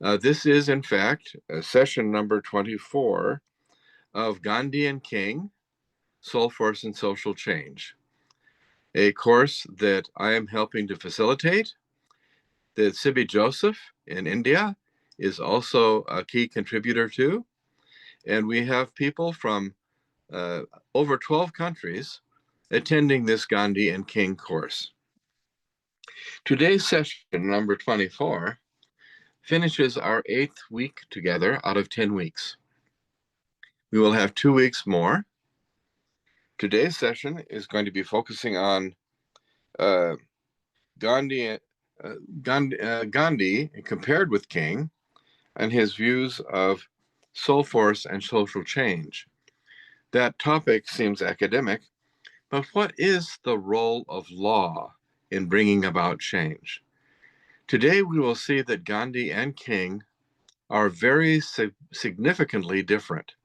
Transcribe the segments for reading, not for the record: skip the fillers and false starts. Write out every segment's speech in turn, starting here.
This is, in fact, session number 24 of Gandhi and King, Soul Force and Social Change, a course that I am helping to facilitate, that Sibi Joseph in India is also a key contributor to, and we have people from over 12 countries attending this Gandhi and King course. Today's session, number 24, finishes our 8th week together out of 10 weeks. We will have 2 weeks more. Today's session is going to be focusing on Gandhi compared with King and his views of soul force and social change. That topic seems academic, but what is the role of law in bringing about change? Today we will see that Gandhi and King are very significantly different.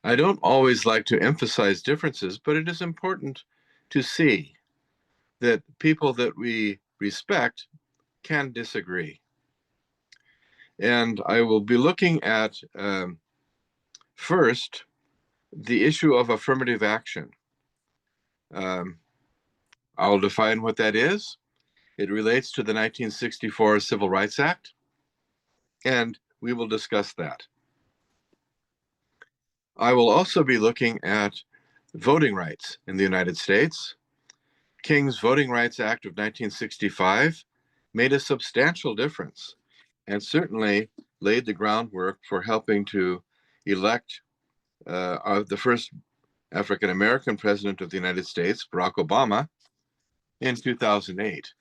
I don't always like to emphasize differences, but it is important to see that people that we respect can disagree. And I will be looking at, first, the issue of affirmative action. I'll define what that is. It relates to the 1964 Civil Rights Act, and we will discuss that. I will also be looking at voting rights in the United States. King's Voting Rights Act of 1965 made a substantial difference and certainly laid the groundwork for helping to elect the first African-American president of the United States, Barack Obama, in 2008.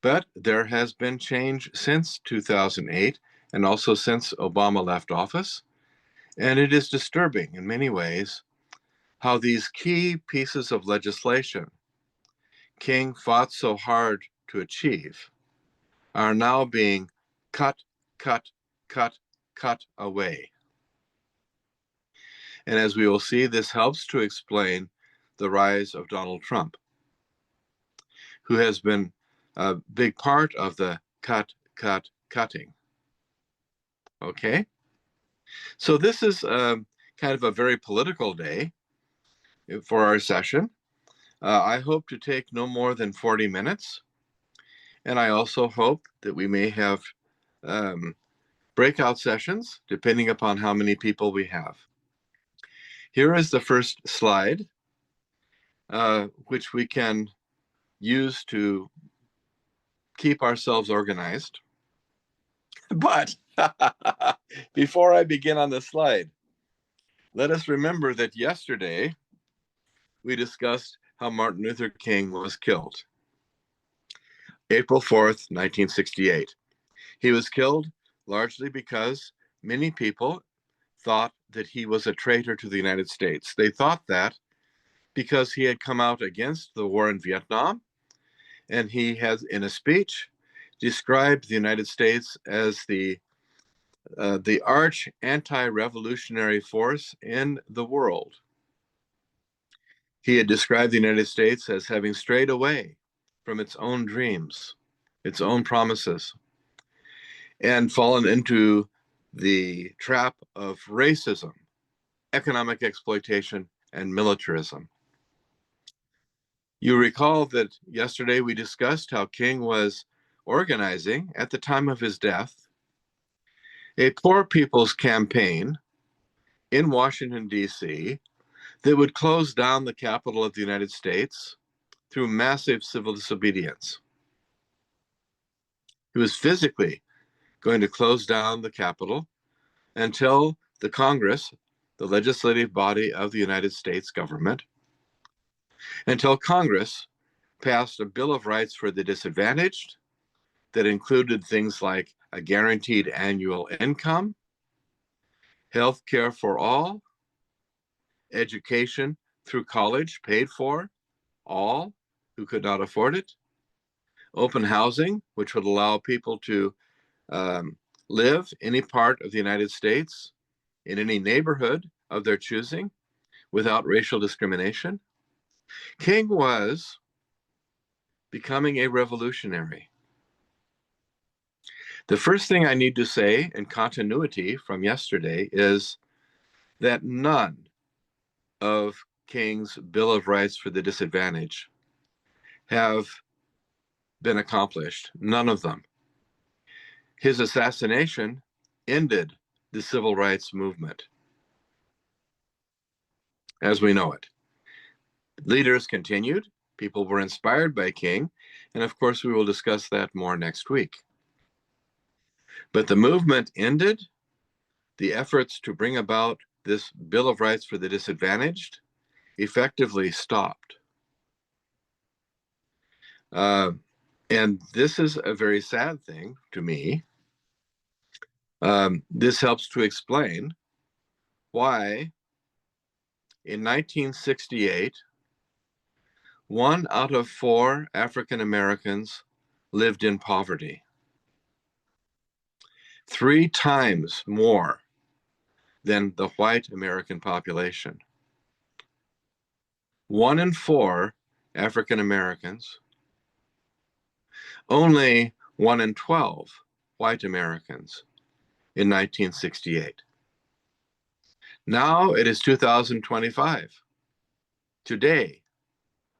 But there has been change since 2008 and also since Obama left office. And it is disturbing in many ways how these key pieces of legislation King fought so hard to achieve are now being cut away. And as we will see, this helps to explain the rise of Donald Trump, who has been a big part of the cutting. Okay? So this is kind of a very political day for our session. I hope to take no more than 40 minutes. And I also hope that we may have breakout sessions, depending upon how many people we have. Here is the first slide, which we can use to keep ourselves organized. But before I begin on the slide, let us remember that yesterday we discussed how Martin Luther King was killed. April 4th, 1968. He was killed largely because many people thought that he was a traitor to the United States. They thought that because he had come out against the war in Vietnam, and he has, in a speech, described the United States as the arch anti-revolutionary force in the world. He had described the United States as having strayed away from its own dreams, its own promises, and fallen into the trap of racism, economic exploitation, and militarism. You recall that yesterday we discussed how King was organizing, at the time of his death, a poor people's campaign in Washington, D.C., that would close down the capital of the United States through massive civil disobedience. He was physically going to close down the capital until the Congress, the legislative body of the United States government, until Congress passed a Bill of Rights for the disadvantaged that included things like a guaranteed annual income, health care for all, education through college paid for all who could not afford it, open housing, which would allow people to live any part of the United States in any neighborhood of their choosing without racial discrimination. King was becoming a revolutionary. The first thing I need to say in continuity from yesterday is that none of King's Bill of Rights for the disadvantaged have been accomplished. None of them. His assassination ended the civil rights movement as we know it. Leaders continued, people were inspired by King, and of course we will discuss that more next week. But the movement ended, the efforts to bring about this Bill of Rights for the disadvantaged effectively stopped. And this is a very sad thing to me. This helps to explain why in 1968, 1 out of 4 African Americans lived in poverty. 3 times more than the white American population. 1 in 4 African Americans, only 1 in 12 white Americans in 1968. Now it is 2025. Today,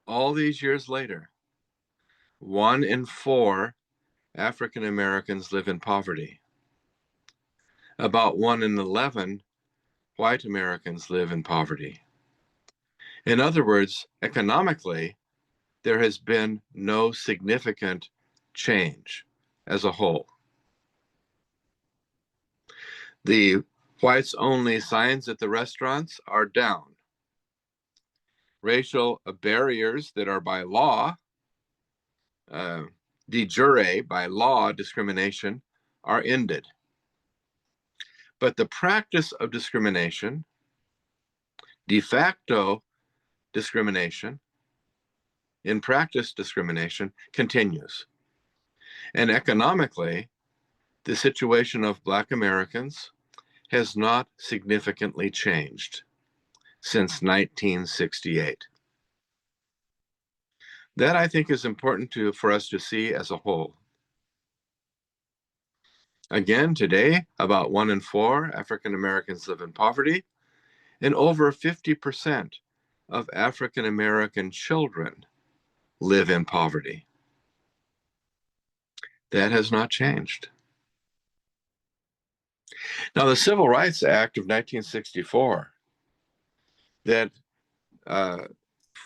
all these years later, 1 in 4 African Americans live in poverty. About 1 in 11 white Americans live in poverty. In other words, economically, there has been no significant change as a whole. The whites-only signs at the restaurants are down. Racial barriers that are by law, de jure, by law discrimination, are ended. But the practice of discrimination, de facto discrimination, in practice discrimination, continues. And economically, the situation of Black Americans has not significantly changed since 1968. That, I think, is important for us to see as a whole. Again, today, about 1 in 4 African Americans live in poverty, and over 50% of African American children live in poverty. That has not changed. Now, the Civil Rights Act of 1964 that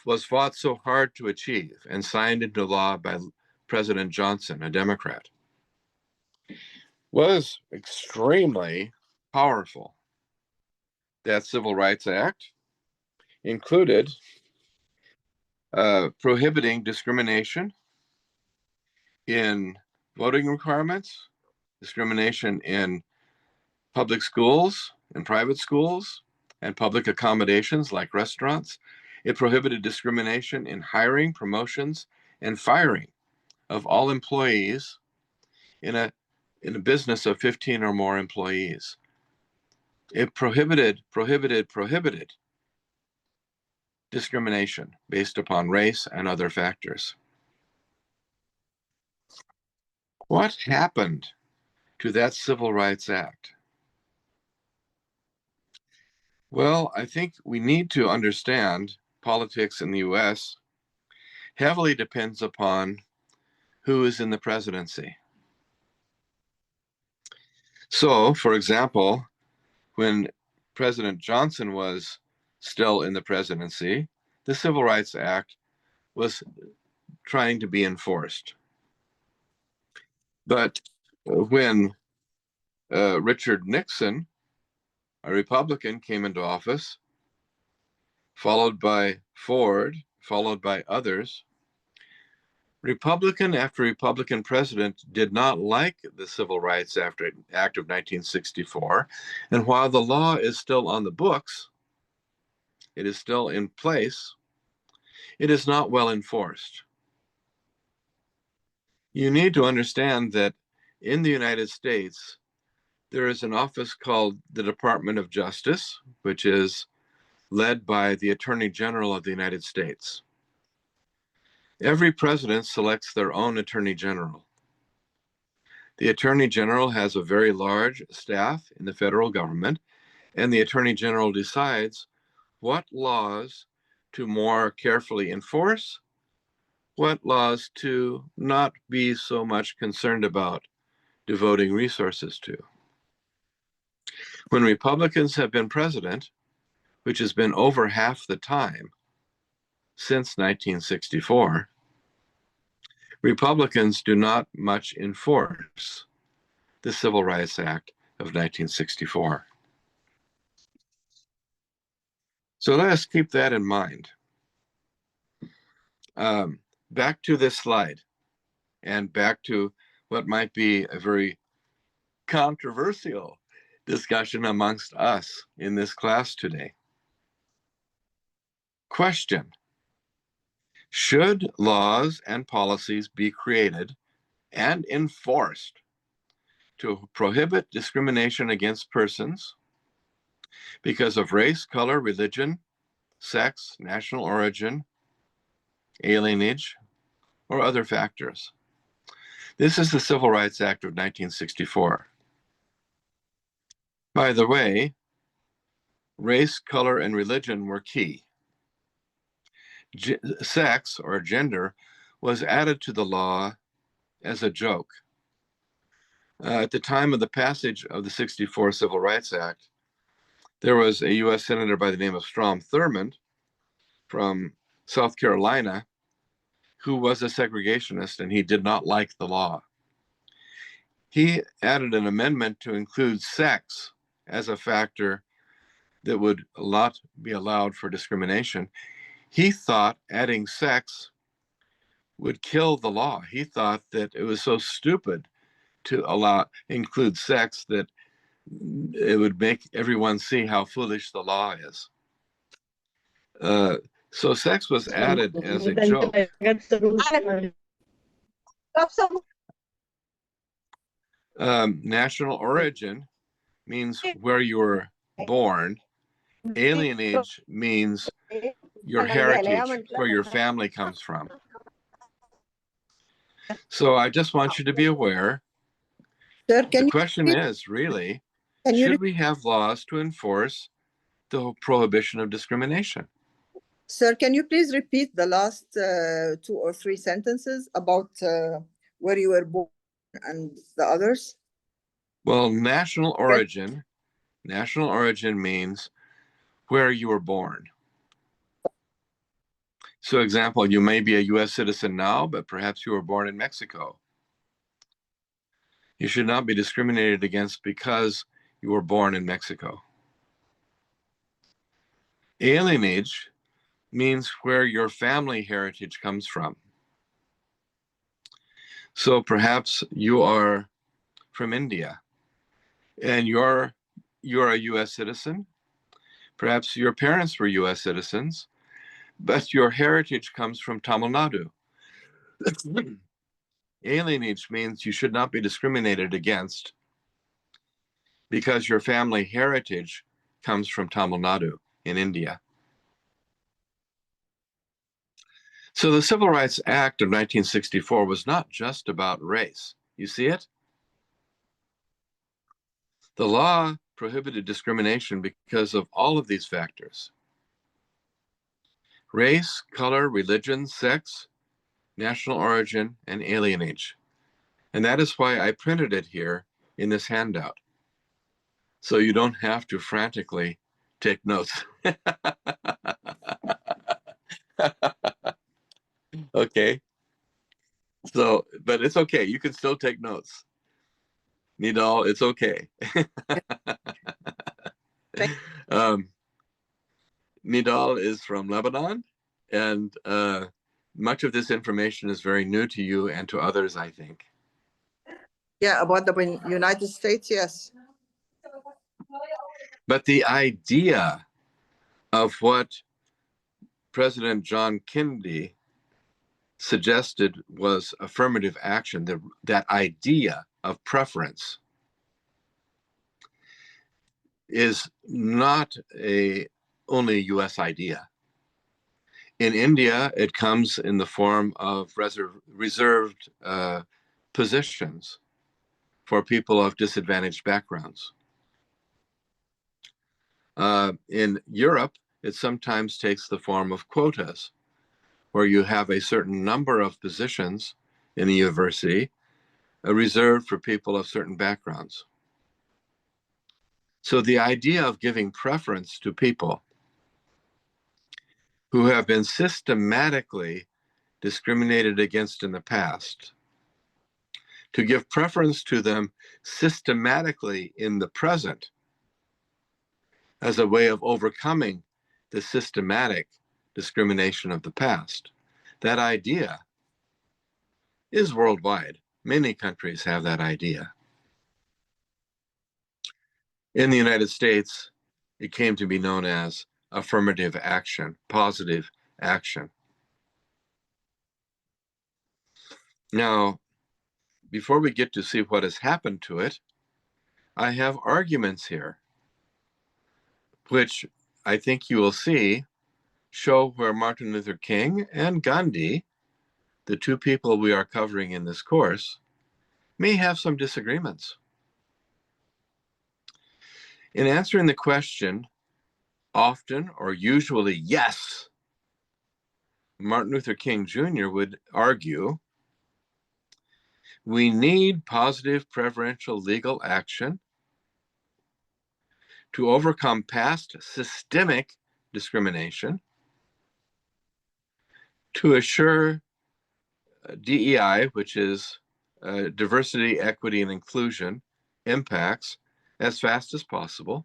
was fought so hard to achieve and signed into law by President Johnson, a Democrat, was extremely powerful. That Civil Rights Act included prohibiting discrimination in voting requirements, discrimination in public schools and private schools, and public accommodations like restaurants. It prohibited discrimination in hiring, promotions, and firing of all employees in a business of 15 or more employees. It prohibited discrimination based upon race and other factors. What happened to that Civil Rights Act? Well, I think we need to understand politics in the US heavily depends upon who is in the presidency. So, for example, when President Johnson was still in the presidency, the Civil Rights Act was trying to be enforced. But when Richard Nixon, a Republican, came into office, followed by Ford, followed by others, Republican after Republican president did not like the Civil Rights Act of 1964. And while the law is still on the books, it is still in place, it is not well enforced. You need to understand that in the United States, there is an office called the Department of Justice, which is led by the Attorney General of the United States. Every president selects their own Attorney General. The Attorney General has a very large staff in the federal government, and the Attorney General decides what laws to more carefully enforce, what laws to not be so much concerned about devoting resources to. When Republicans have been president, which has been over half the time since 1964, Republicans do not much enforce the Civil Rights Act of 1964. So let us keep that in mind. Back to this slide and back to what might be a very controversial discussion amongst us in this class today. Question: should laws and policies be created and enforced to prohibit discrimination against persons because of race, color, religion, sex, national origin, alienage, or other factors? This is the Civil Rights Act of 1964. By the way, race, color, and religion were key. Sex or gender was added to the law as a joke. At the time of the passage of the 64 Civil Rights Act, there was a U.S. Senator by the name of Strom Thurmond from South Carolina who was a segregationist, and he did not like the law. He added an amendment to include sex as a factor that would not be allowed for discrimination. He thought adding sex would kill the law. He thought that it was so stupid to include sex that it would make everyone see how foolish the law is. So sex was added as a joke. National origin means where you were born. Alienage means your heritage, where your family comes from. So I just want you to be aware. Sir, the question is really, should we have laws to enforce the prohibition of discrimination? Sir, can you please repeat the last 2 or 3 sentences about where you were born and the others? Well, national origin means where you were born. So example, you may be a U.S. citizen now, but perhaps you were born in Mexico. You should not be discriminated against because you were born in Mexico. Alienage means where your family heritage comes from. So perhaps you are from India and you're a U.S. citizen. Perhaps your parents were U.S. citizens, but your heritage comes from Tamil Nadu. Alienage means you should not be discriminated against because your family heritage comes from Tamil Nadu in India. So the Civil Rights Act of 1964 was not just about race. You see it? The law prohibited discrimination because of all of these factors: race, color, religion, sex, national origin, and alienage. And that is why I printed it here in this handout, so you don't have to frantically take notes. Okay. So, but it's okay. You can still take notes. Nidal, it's okay. Nidal is from Lebanon, and much of this information is very new to you and to others, I think. Yeah, about the United States, yes. But the idea of what President John Kennedy suggested was affirmative action, that idea of preference, is not only a U.S. idea. In India, it comes in the form of reserved positions. for people of disadvantaged backgrounds. In Europe, it sometimes takes the form of quotas, where you have a certain number of positions in a university reserved for people of certain backgrounds. So the idea of giving preference to people who have been systematically discriminated against in the past, to give preference to them systematically in the present as a way of overcoming the systematic discrimination of the past. That idea is worldwide. Many countries have that idea. In the United States, it came to be known as affirmative action, positive action. Now, before we get to see what has happened to it, I have arguments here, which I think you will see show where Martin Luther King and Gandhi, the two people we are covering in this course, may have some disagreements. In answering the question, often or usually yes, Martin Luther King Jr. would argue, we need positive preferential legal action to overcome past systemic discrimination, to assure DEI, which is diversity, equity, and inclusion, impacts as fast as possible,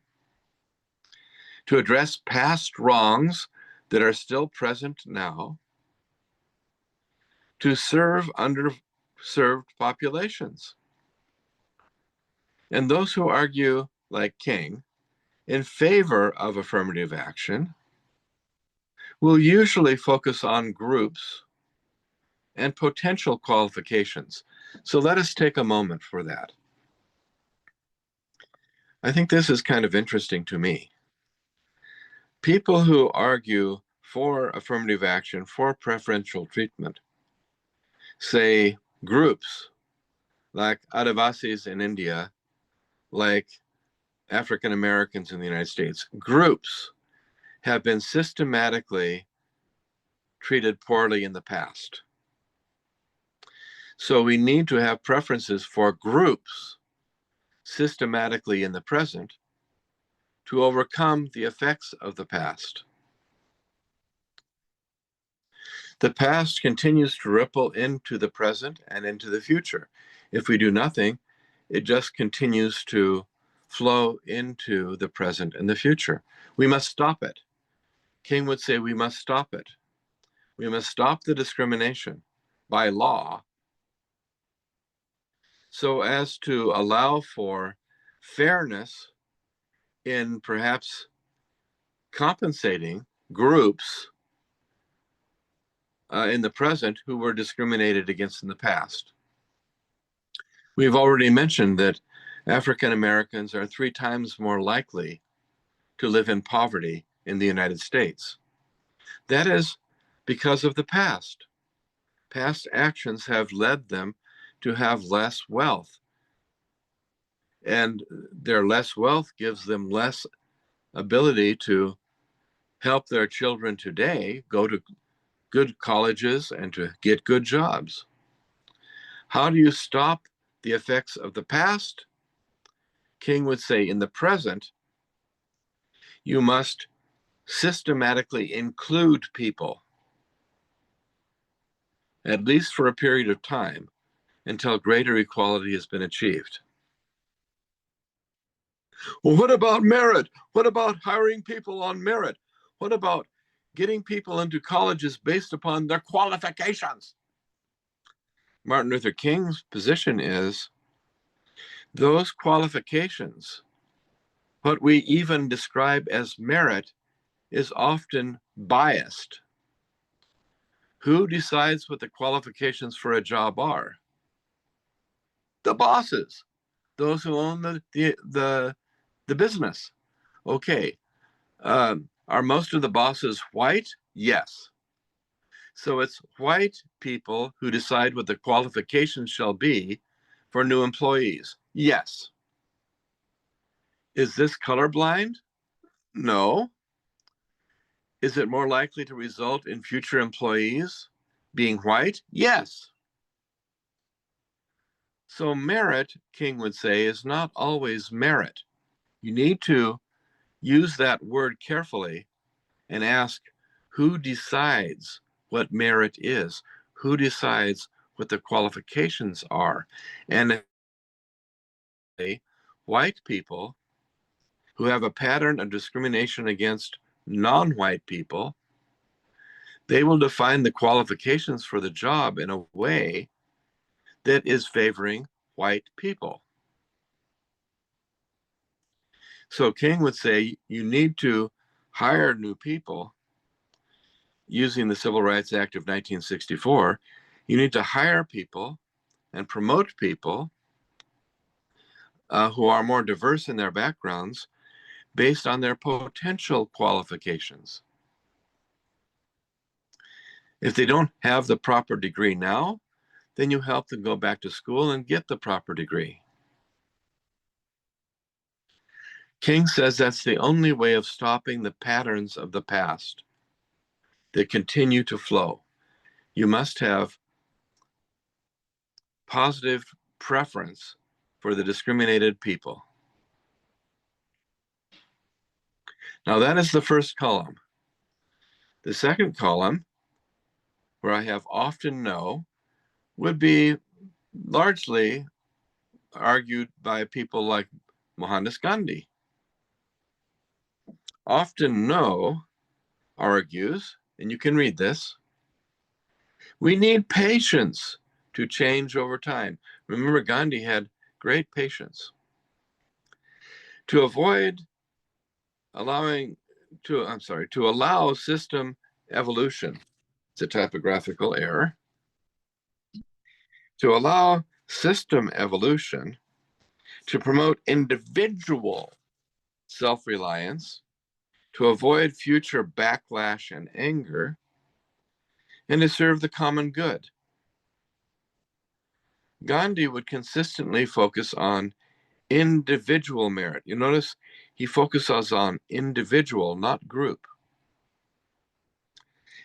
to address past wrongs that are still present now, to serve underserved populations. And those who argue, like King, in favor of affirmative action will usually focus on groups and potential qualifications. So let us take a moment for that. I think this is kind of interesting to me. People who argue for affirmative action, for preferential treatment, say groups like Adivasis in India, like African Americans in the United States, groups have been systematically treated poorly in the past. So we need to have preferences for groups systematically in the present to overcome the effects of the past. The past continues to ripple into the present and into the future. If we do nothing, it just continues to flow into the present and the future. We must stop it. King would say we must stop it. We must stop the discrimination by law so as to allow for fairness in perhaps compensating groups in the present who were discriminated against in the past. We've already mentioned that African Americans are 3 times more likely to live in poverty in the United States. That is because of the past. Past actions have led them to have less wealth. And their less wealth gives them less ability to help their children today go to good colleges and to get good jobs. How do you stop the effects of the past? King would say, in the present, you must systematically include people, at least for a period of time, until greater equality has been achieved. Well, what about merit? What about hiring people on merit? What about getting people into colleges based upon their qualifications? Martin Luther King's position is those qualifications, what we even describe as merit, is often biased. Who decides what the qualifications for a job are? The bosses, those who own the business. Okay, are most of the bosses white? Yes. So it's white people who decide what the qualifications shall be for new employees? Yes. Is this colorblind? No. Is it more likely to result in future employees being white? Yes. So merit, King would say, is not always merit. You need to use that word carefully and ask, who decides what merit is? Who decides what the qualifications are? And white people who have a pattern of discrimination against non-white people, they will define the qualifications for the job in a way that is favoring white people. So King would say you need to hire new people using the Civil Rights Act of 1964. You need to hire people and promote people who are more diverse in their backgrounds based on their potential qualifications. If they don't have the proper degree now, then you help them go back to school and get the proper degree. King says that's the only way of stopping the patterns of the past that continue to flow. You must have positive preference for the discriminated people. Now that is the first column. The second column, where I have often know, would be largely argued by people like Mohandas Gandhi. Often know argues, and you can read this, we need patience to change over time. Remember, Gandhi had great patience. To allow system evolution, it's a typographical error, to allow system evolution to promote individual self-reliance, to avoid future backlash and anger, and to serve the common good. Gandhi would consistently focus on individual merit. You notice he focuses on individual, not group.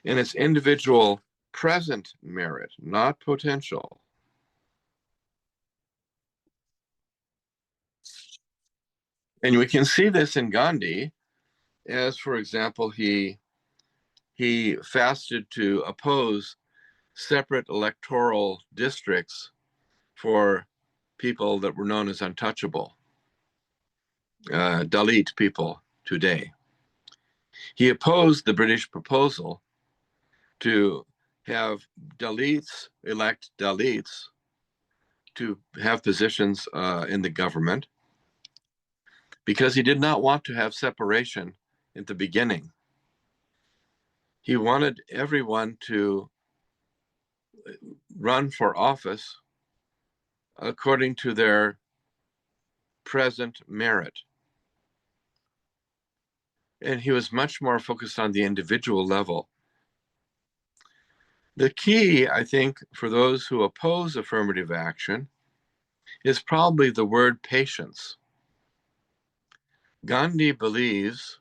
And it's individual present merit, not potential. And we can see this in Gandhi, as, for example, he fasted to oppose separate electoral districts for people that were known as untouchable, Dalit people today. He opposed the British proposal to have Dalits elect Dalits to have positions in the government because he did not want to have separation at the beginning. He wanted everyone to run for office according to their present merit. And he was much more focused on the individual level. The key, I think, for those who oppose affirmative action is probably the word patience. Gandhi believes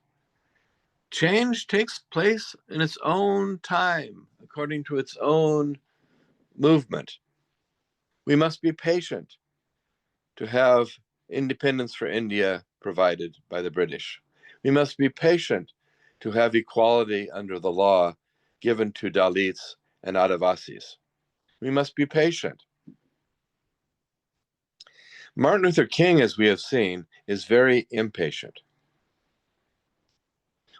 change takes place in its own time, according to its own movement. We must be patient to have independence for India provided by the British. We must be patient to have equality under the law given to Dalits and Adivasis. We must be patient. Martin Luther King, as we have seen, is very impatient.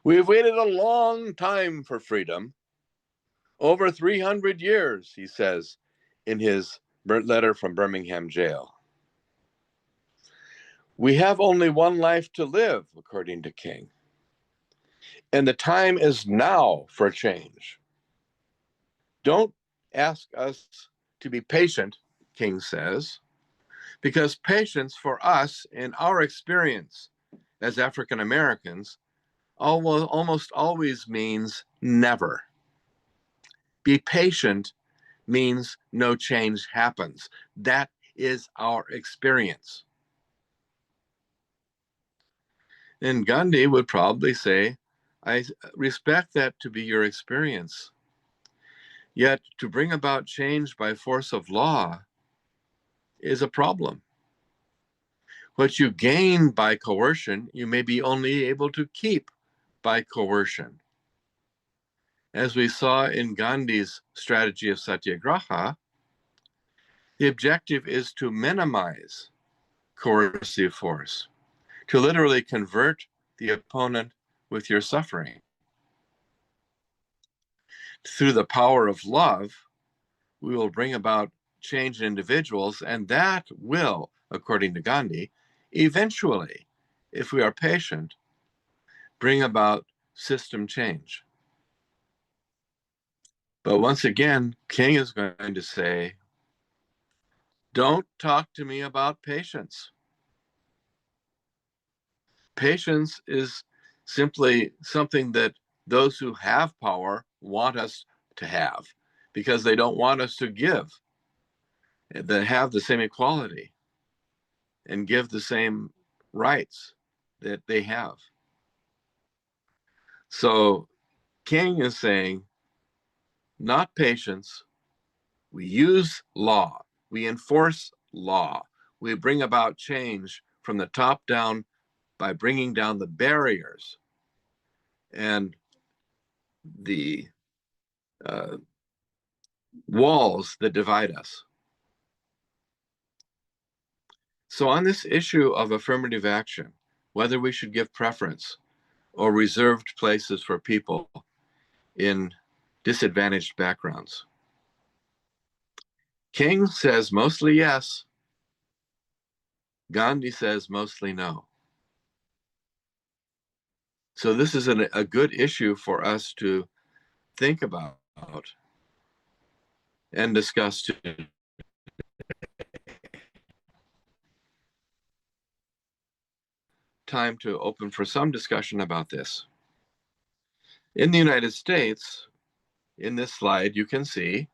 We have waited a long time for freedom, over 300 years, he says in his letter from Birmingham jail. We have only one life to live, according to King. And the time is now for change. Don't ask us to be patient, King says, because patience for us, in our experience as African Americans, almost always means never. Be patient means no change happens. That is our experience. And Gandhi would probably say, I respect that to be your experience. Yet to bring about change by force of law is a problem. What you gain by coercion, you may be only able to keep by coercion. As we saw in Gandhi's strategy of satyagraha, the objective is to minimize coercive force, to literally convert the opponent with your suffering. Through the power of love, we will bring about change in individuals, and that will, according to Gandhi, eventually, if we are patient, bring about system change. But once again, King is going to say, don't talk to me about patience. Patience is simply something that those who have power want us to have because they don't want us to give, that have the same equality and give the same rights that they have. So King is saying, not patience. We use law. We enforce law. We bring about change from the top down by bringing down the barriers and the walls that divide us. So on this issue of affirmative action, whether we should give preference or reserved places for people in disadvantaged backgrounds, King says mostly yes. Gandhi says mostly no. So this is a good issue for us to think about and discuss too. Time to open for some discussion about this. In the United States, in this slide, you can see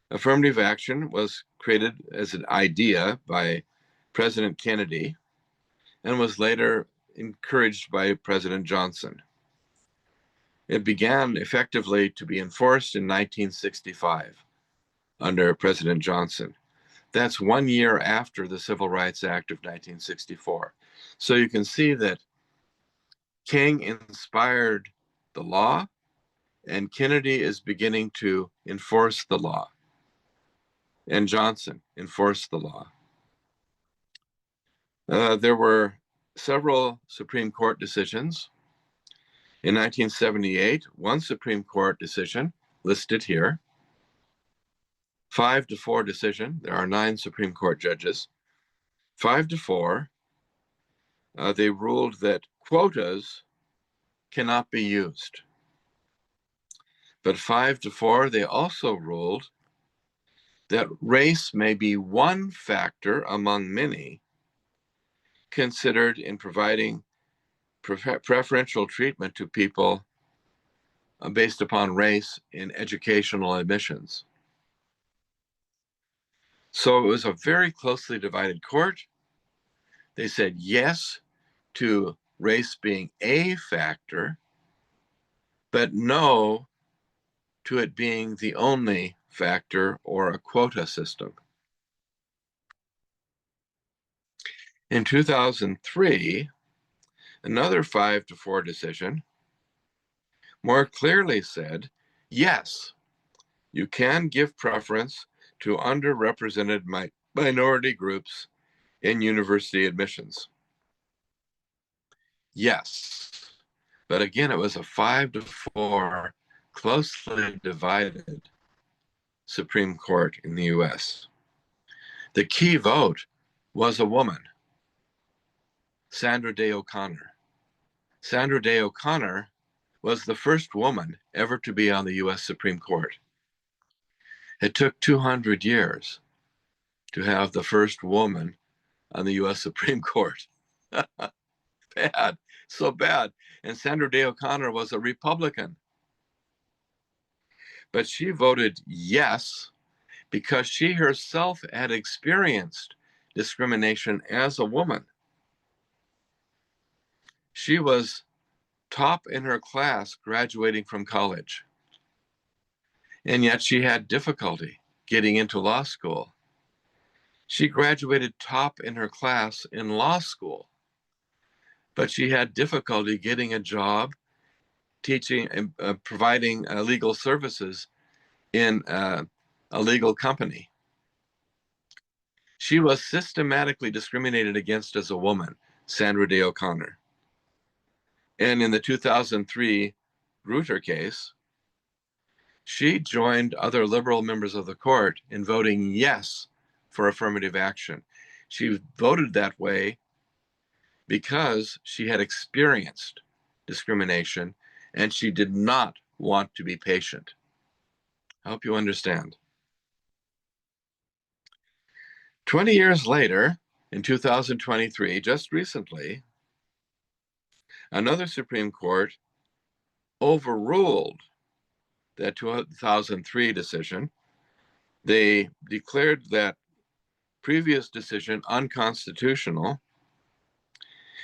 affirmative action was created as an idea by President Kennedy and was later encouraged by President Johnson. It began effectively to be enforced in 1965 under President Johnson. That's 1 year after the Civil Rights Act of 1964. So you can see that King inspired the law, and Kennedy is beginning to enforce the law, and Johnson enforced the law. There were several Supreme Court decisions. In 1978, one Supreme Court decision listed here, 5-4 decision. There are 9 Supreme Court judges. 5-4, they ruled that quotas cannot be used. But 5-4, they also ruled that race may be one factor among many considered in providing preferential treatment to people based upon race in educational admissions. So it was a very closely divided court. They said yes to race being a factor, but no to it being the only factor or a quota system. In 2003, another 5-4 decision more clearly said, yes, you can give preference to underrepresented minority groups in university admissions. Yes, but again, it was a 5-4 closely divided Supreme Court in the US. The key vote was a woman, Sandra Day O'Connor. Sandra Day O'Connor was the first woman ever to be on the US Supreme Court. It took 200 years to have the first woman on the US Supreme Court. Bad, so bad. And Sandra Day O'Connor was a Republican. But she voted yes because she herself had experienced discrimination as a woman. She was top in her class graduating from college, and yet she had difficulty getting into law school. She graduated top in her class in law school, but she had difficulty getting a job teaching and providing legal services in a legal company. She was systematically discriminated against as a woman, Sandra Day O'Connor. And in the 2003 Reuter case, she joined other liberal members of the court in voting yes for affirmative action. She voted that way because she had experienced discrimination and she did not want to be patient. I hope you understand. 20 years later, in 2023, just recently, another Supreme Court overruled that 2003 decision. They declared that previous decision unconstitutional,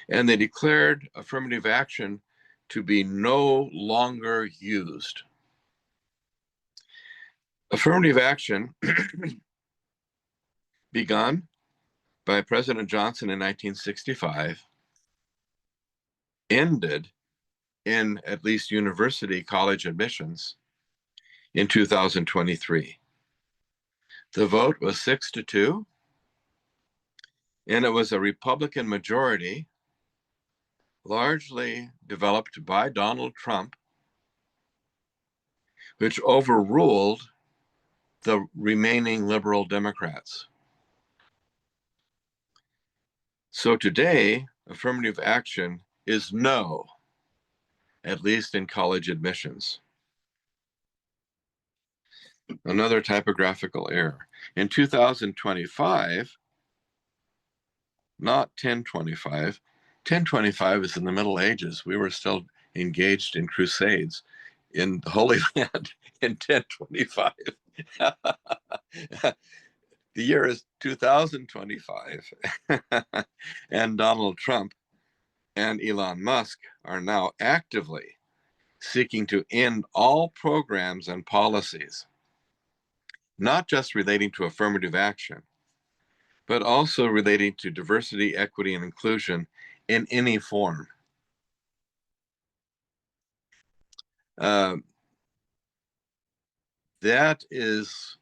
and they declared affirmative action to be no longer used. Affirmative action begun by President Johnson in 1965 ended in at least university college admissions in 2023. The vote was 6-2, and it was a Republican majority largely developed by Donald Trump, which overruled the remaining liberal Democrats. So today, affirmative action is no, at least in college admissions. Another typographical error. In 2025, not 1025, 1025 is in the Middle Ages. We were still engaged in crusades in the Holy Land in 1025. The year is 2025. And Donald Trump and Elon Musk are now actively seeking to end all programs and policies, not just relating to affirmative action, but also relating to diversity, equity, and inclusion in any form. That is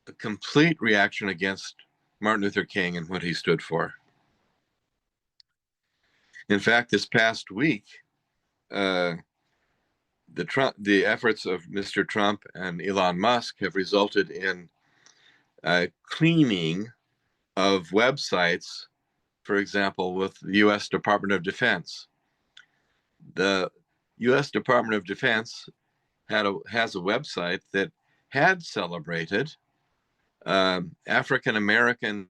a complete reaction against Martin Luther King and what he stood for. In fact, this past week, the efforts of Mr. Trump and Elon Musk have resulted in cleaning of websites, for example, with the U.S. Department of Defense. The U.S. Department of Defense has a website that had celebrated African American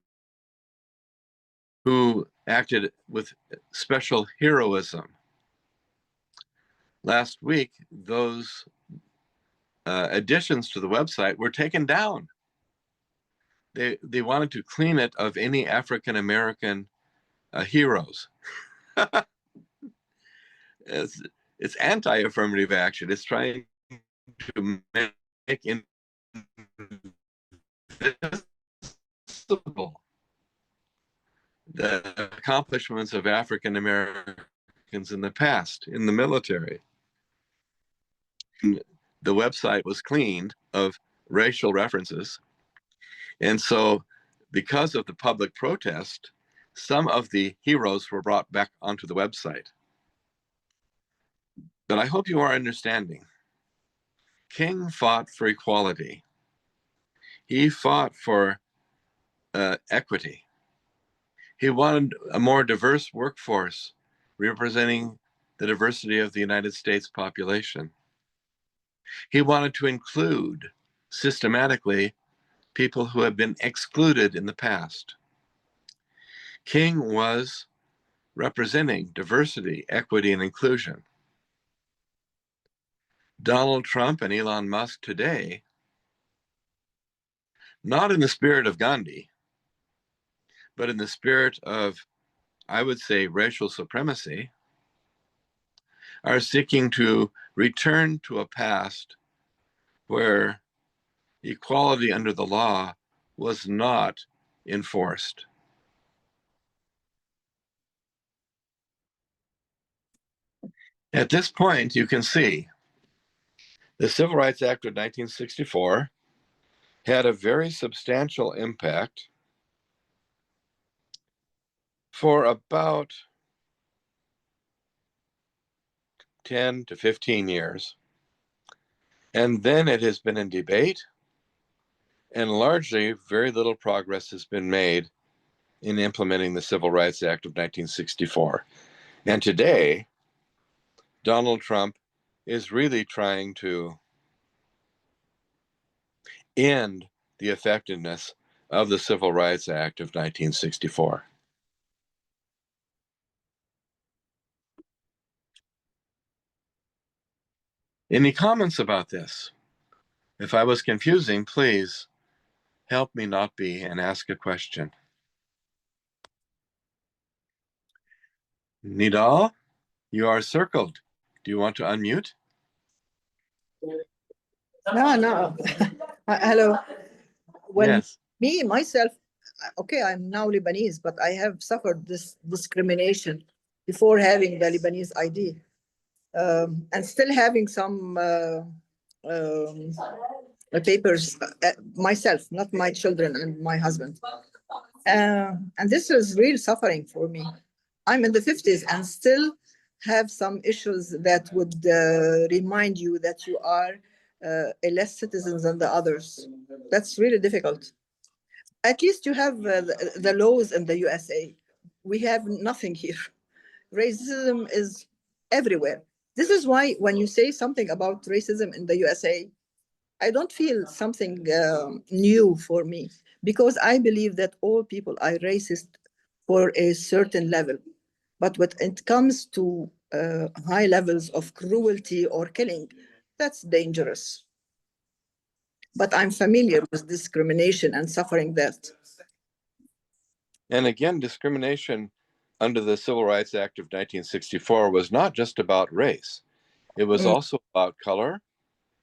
who acted with special heroism. Last week, those additions to the website were taken down. They wanted to clean it of any African American heroes. It's anti-affirmative action. It's trying to make invisible the accomplishments of African Americans in the past in the military. The website was cleaned of racial references. And so, because of the public protest, some of the heroes were brought back onto the website. But I hope you are understanding. King fought for equality. He fought for equity. He wanted a more diverse workforce representing the diversity of the United States population. He wanted to include systematically people who have been excluded in the past. King was representing diversity, equity, and inclusion. Donald Trump and Elon Musk today not in the spirit of Gandhi, but in the spirit of, I would say, racial supremacy, are seeking to return to a past where equality under the law was not enforced. At this point, you can see the Civil Rights Act of 1964 had a very substantial impact for about 10 to 15 years. And then it has been in debate, and largely very little progress has been made in implementing the Civil Rights Act of 1964. And today, Donald Trump is really trying to end the effectiveness of the Civil Rights Act of 1964. Any comments about this? If I was confusing, please help me not be and ask a question. Nidal, you are circled. Do you want to unmute? No. Hello. When Yes. me, myself, okay, I'm now Lebanese, but I have suffered this discrimination before having the Lebanese ID, and still having some papers myself, not my children and my husband. And this is real suffering for me. I'm in the 50s and still have some issues that would remind you that you are a less citizen than the others. That's really difficult. At least you have the laws in the USA. We have nothing here. Racism is everywhere. This is why when you say something about racism in the USA, I don't feel something new for me, because I believe that all people are racist for a certain level. But when it comes to high levels of cruelty or killing, that's dangerous. But I'm familiar with discrimination and suffering that. And again, discrimination under the Civil Rights Act of 1964 was not just about race. It was also about color,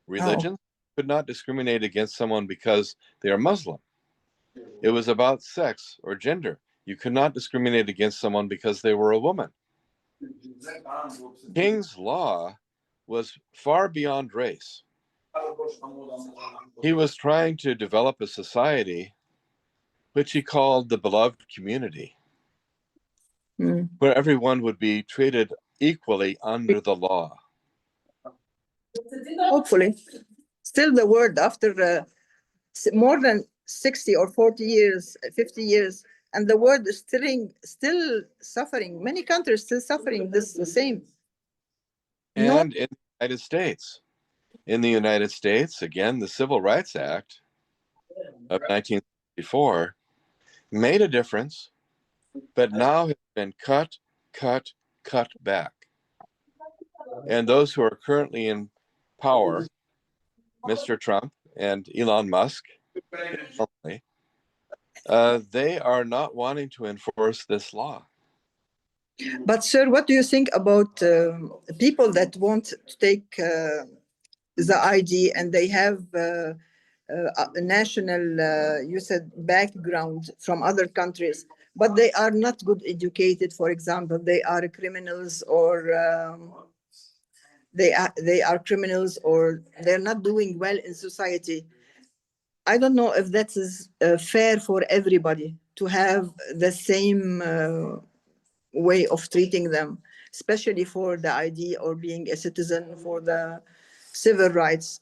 religion. Oh. Could not discriminate against someone because they are Muslim. It was about sex or gender. You could not discriminate against someone because they were a woman. King's law was far beyond race. He was trying to develop a society which he called the beloved community, where everyone would be treated equally under the law. Hopefully. Still the word after more than 60 or 40 years, 50 years, and the world is still suffering. Many countries still suffering this the same. And in the United States, again, the Civil Rights Act of 1964 made a difference, but now has been cut back. And those who are currently in power, Mr. Trump and Elon Musk, they are not wanting to enforce this law. But sir, what do you think about people that want to take the ID and they have a national, you said, background from other countries, but they are not good educated, for example, they are criminals, or they are criminals, or they're not doing well in society. I don't know if that is fair for everybody to have the same way of treating them, especially for the ID or being a citizen, for the civil rights.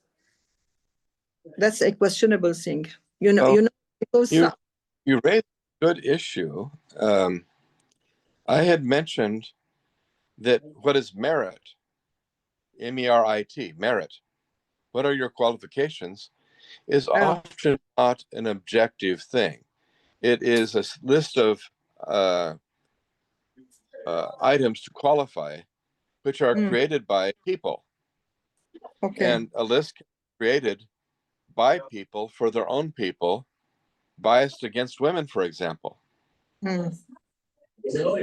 That's a questionable thing. Because you raised a good issue. I had mentioned that what is merit, M-E-R-I-T, merit, what are your qualifications, is often not an objective thing. It is a list of items to qualify, which are created by people. Okay. And a list created by people for their own people biased against women, for example. Mm. And so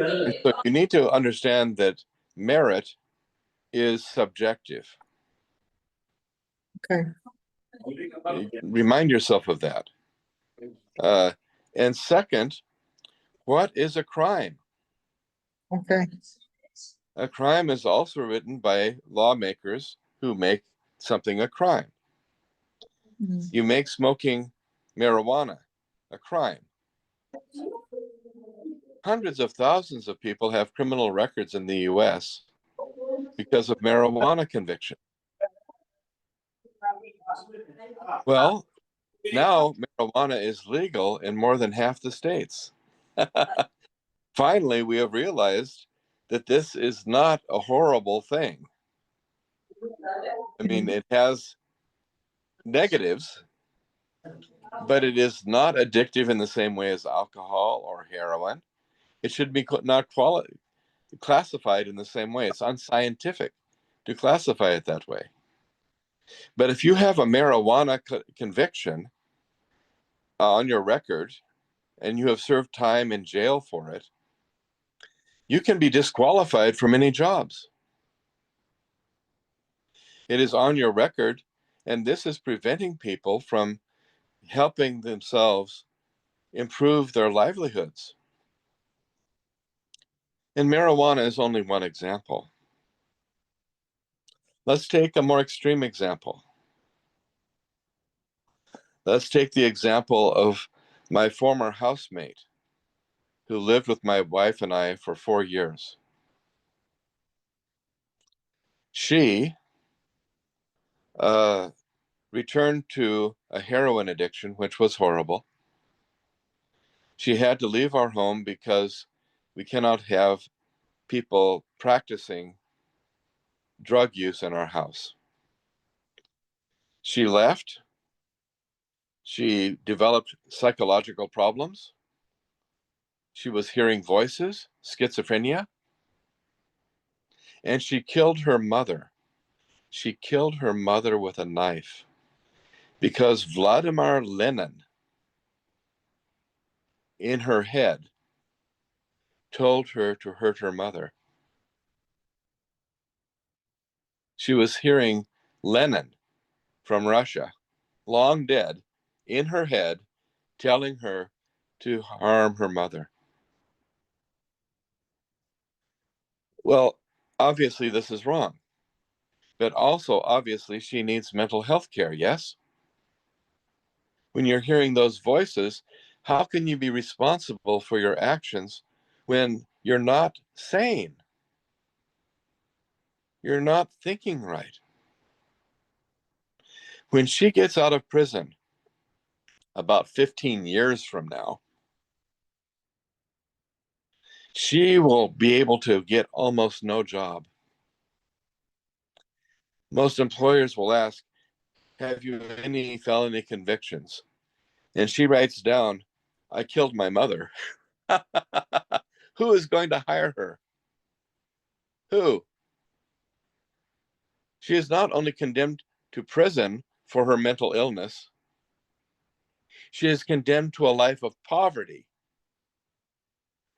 you need to understand that merit is subjective. Okay. Remind yourself of that. And second, what is a crime? Okay. A crime is also written by lawmakers who make something a crime. Mm. You make smoking marijuana a crime. Hundreds of thousands of people have criminal records in the US because of marijuana conviction. Well, now marijuana is legal in more than half the states. Finally, we have realized that this is not a horrible thing. I mean, it has negatives, but it is not addictive in the same way as alcohol or heroin. It should be not classified in the same way. It's unscientific to classify it that way. But if you have a marijuana conviction on your record and you have served time in jail for it, you can be disqualified from any jobs. It is on your record, and this is preventing people from helping themselves improve their livelihoods. And marijuana is only one example. Let's take a more extreme example. Let's take the example of my former housemate who lived with my wife and I for 4 years. She returned to a heroin addiction, which was horrible. She had to leave our home because we cannot have people practicing drug use in our house. She left. She developed psychological problems. She was hearing voices, schizophrenia, and she killed her mother. She killed her mother with a knife because Vladimir Lenin, in her head, told her to hurt her mother. She was hearing Lenin from Russia, long dead, in her head, telling her to harm her mother. Well, obviously, this is wrong. But also, obviously, she needs mental health care, yes? When you're hearing those voices, how can you be responsible for your actions when you're not sane? You're not thinking right. When she gets out of prison, about 15 years from now, she will be able to get almost no job. Most employers will ask, have you any felony convictions? And she writes down, I killed my mother. Who is going to hire her? Who? She is not only condemned to prison for her mental illness, she is condemned to a life of poverty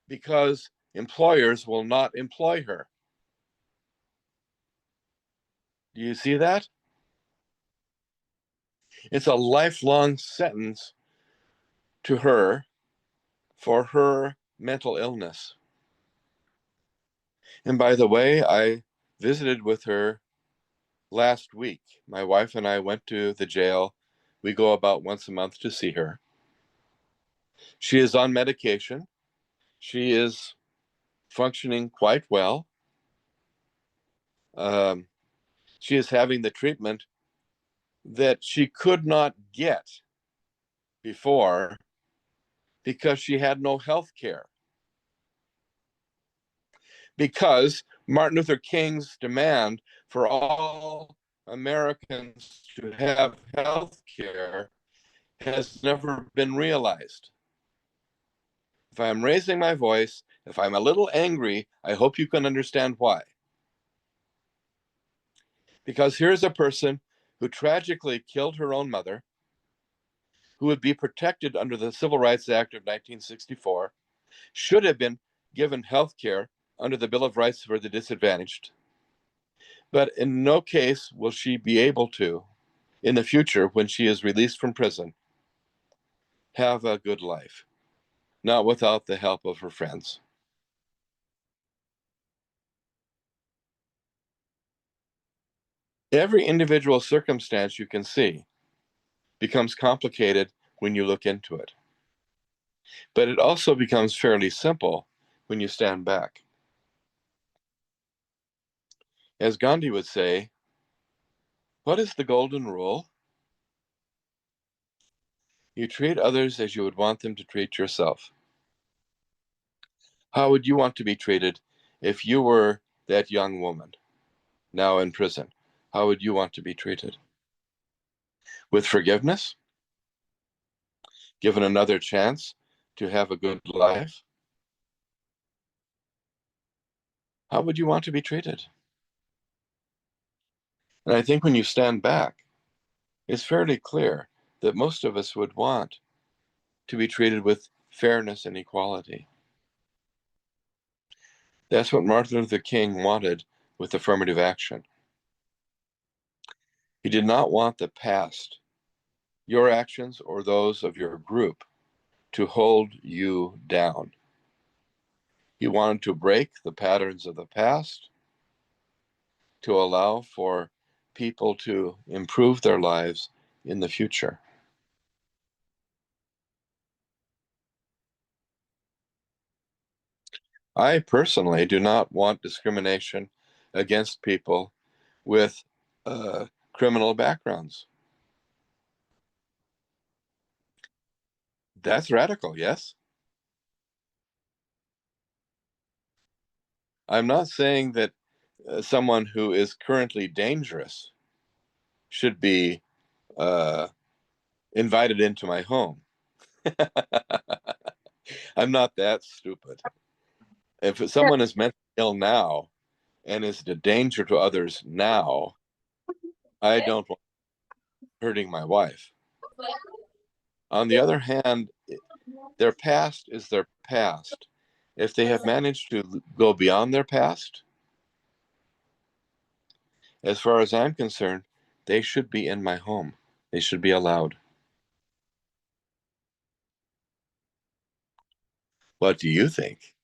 because employers will not employ her. Do you see that? It's a lifelong sentence to her for her mental illness. And by the way, I visited with her last week. My wife and I went to the jail. We go about once a month to see her. She is on medication. She is functioning quite well. Um, she is having the treatment that she could not get before because she had no health care. Because Martin Luther King's demand for all Americans to have health care has never been realized. If I'm raising my voice, if I'm a little angry, I hope you can understand why. Because here's a person who tragically killed her own mother, who would be protected under the Civil Rights Act of 1964 should have been given health care under the Bill of Rights for the disadvantaged. But in no case will she be able to, in the future, when she is released from prison, have a good life, not without the help of her friends. Every individual circumstance you can see becomes complicated when you look into it. But it also becomes fairly simple when you stand back. As Gandhi would say, what is the golden rule? You treat others as you would want them to treat yourself. How would you want to be treated if you were that young woman now in prison? How would you want to be treated? With forgiveness? Given another chance to have a good life? How would you want to be treated? And I think when you stand back, it's fairly clear that most of us would want to be treated with fairness and equality. That's what Martin Luther King wanted with affirmative action. He did not want the past, your actions or those of your group, to hold you down. He wanted to break the patterns of the past, to allow for people to improve their lives in the future. I personally do not want discrimination against people with criminal backgrounds. That's radical, yes? I'm not saying that someone who is currently dangerous should be invited into my home. I'm not that stupid. If someone is mentally ill now and is a danger to others now, I don't want hurting my wife. On the other hand, their past is their past. If they have managed to go beyond their past, as far as I'm concerned, they should be in my home. They should be allowed. What do you think,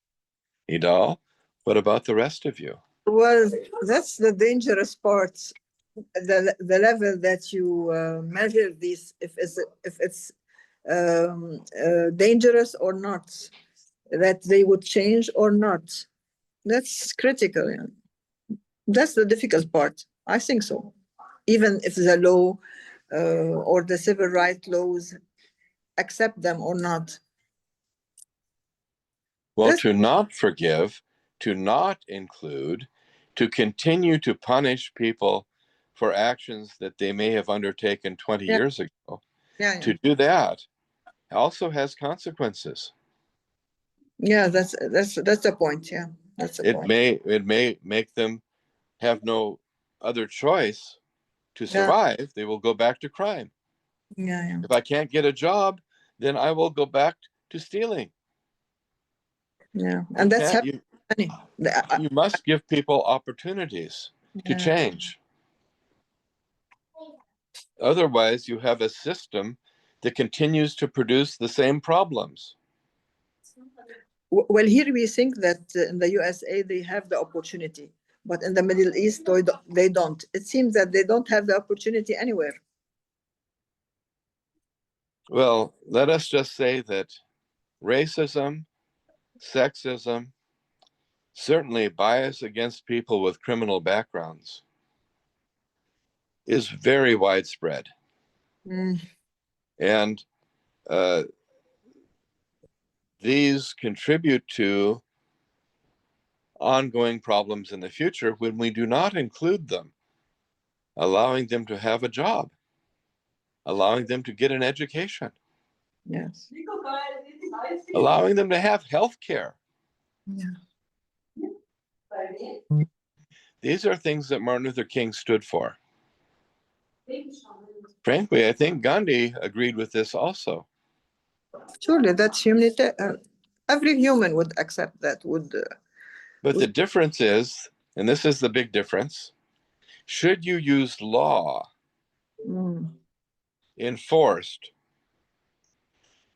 Idal? What about the rest of you? Well, that's the dangerous part. The level that you measure this, if it's dangerous or not, that they would change or not. That's critical. Yeah. That's the difficult part. I think so. Even if the law or the civil rights laws accept them or not. Well, That's, to not forgive, to not include, to continue to punish people for actions that they may have undertaken 20 yeah, years ago, yeah, to do that also has consequences. yeah. That's the point. Yeah, that's the It point. may make them have no other choice to Yeah, survive. They will go back to crime. yeah, yeah, If I can't get a job, then I will go back to stealing. yeah. You And that's can't happening. you must give people opportunities to Yeah. change. Otherwise, you have a system that continues to produce the same problems. Well, here we think that in the USA they have the opportunity, but in the Middle East they don't. It seems that they don't have the opportunity anywhere. Well, let us just say that racism, sexism, certainly bias against people with criminal backgrounds is very widespread. Mm, And uh, these contribute to ongoing problems in the future when we do not include them, allowing them to have a job, allowing them to get an education, yes. allowing them to have health care. Yeah. These are things that Martin Luther King stood for. Frankly, I think Gandhi agreed with this also. Surely that's humanity. Every human would accept that, But the difference is, and this is the big difference, should you use law enforced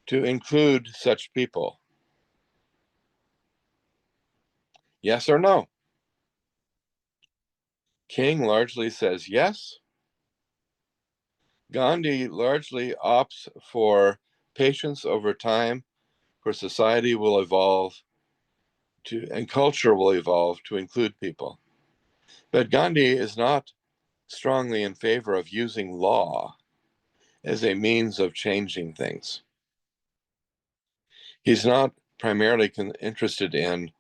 to include such people? Yes or no? King largely says yes. Gandhi largely opts for patience over time, where society will evolve to and culture will evolve to include people. But Gandhi is not strongly in favor of using law as a means of changing things. He's not primarily interested in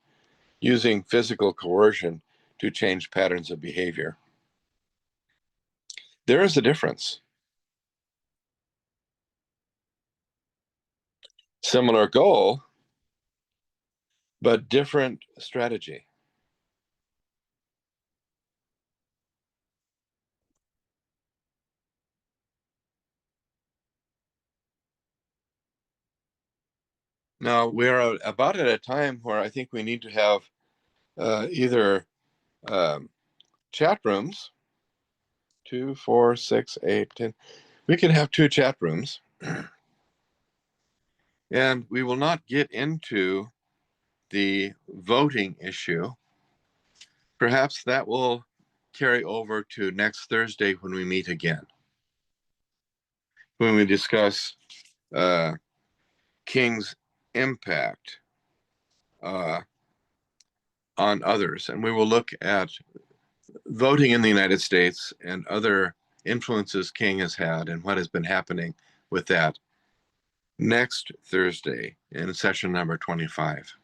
using physical coercion to change patterns of behavior. There is a difference. Similar goal, but different strategy. Now, we're about at a time where I think we need to have either chat rooms, 2, 4, 6, 8, 10. We can have 2 chat rooms. And we will not get into the voting issue. Perhaps that will carry over to next Thursday when we meet again, when we discuss King's impact on others. And we will look at voting in the United States and other influences King has had and what has been happening with that next Thursday in session number 25.